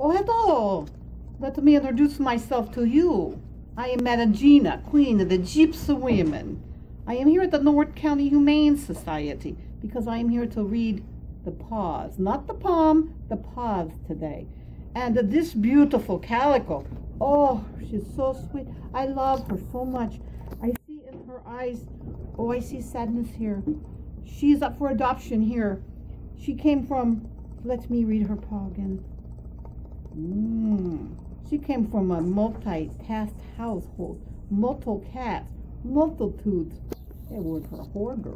Oh, hello. Let me introduce myself to you. I am Madam Gina, Queen of the Gypsy Women. I am here at the North County Humane Society because I am here to read the paws, not the palm, the paws today. And this beautiful calico, oh, she's so sweet. I love her so much. I see in her eyes, oh, I see sadness here. She's up for adoption here. She came from, let me read her paw again. She came from a multi-task household, multiple cats, multitudes. It was her hoarder.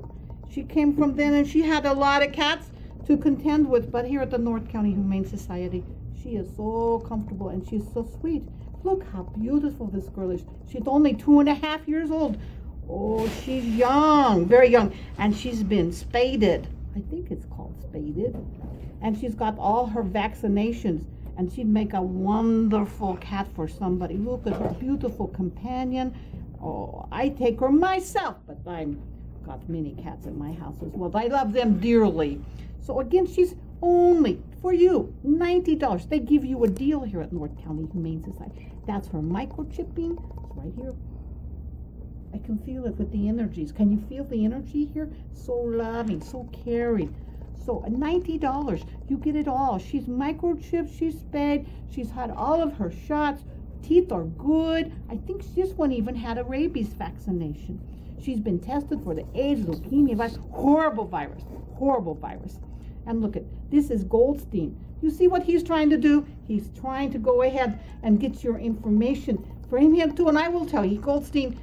She came from then and she had a lot of cats to contend with, but here at the North County Humane Society, she is so comfortable and she's so sweet. Look how beautiful this girl is. She's only 2.5 years old. Oh, she's young, very young, and she's been spaded. I think it's called spaded. And she's got all her vaccinations, and she'd make a wonderful cat for somebody. Look at her beautiful companion. Oh, I take her myself, but I've got many cats in my house as well. I love them dearly. So again, she's only for you, $90. They give you a deal here at North County Humane Society. That's her microchipping. It's right here. I can feel it with the energies. Can you feel the energy here? So loving, so caring. So $90, you get it all. She's microchipped, she's spayed, she's had all of her shots. Teeth are good. I think this one even had a rabies vaccination. She's been tested for the AIDS, leukemia virus, horrible virus. And look at, this is Goldstein. You see what he's trying to do? He's trying to go ahead and get your information for him too. And I will tell you, Goldstein,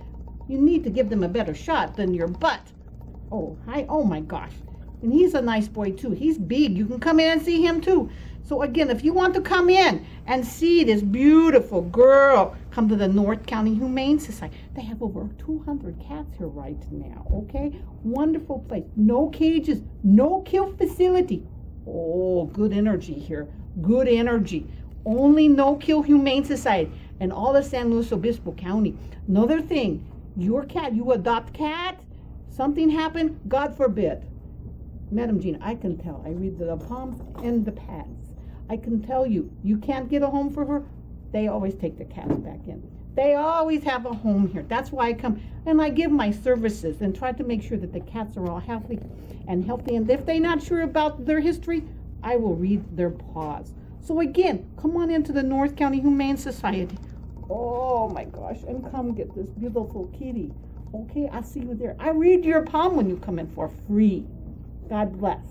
you need to give them a better shot than your butt. Oh, hi, oh my gosh. And he's a nice boy too. He's big. You can come in and see him too. So again, if you want to come in and see this beautiful girl, come to the North County Humane Society. They have over 200 cats here right now, okay? Wonderful place. No cages, no kill facility. Oh, good energy here. Good energy. Only No Kill Humane Society in all of San Luis Obispo County. Another thing, your cat, you adopt cat, something happened, God forbid. Madam Gina, I can tell. I read the palms and the pads. I can tell you, you can't get a home for her. They always take the cats back in. They always have a home here. That's why I come and I give my services and try to make sure that the cats are all healthy. And if they're not sure about their history, I will read their paws. So again, come on into the North County Humane Society. Oh my gosh, and come get this beautiful kitty. Okay, I'll see you there. I read your palm when you come in for free. God bless.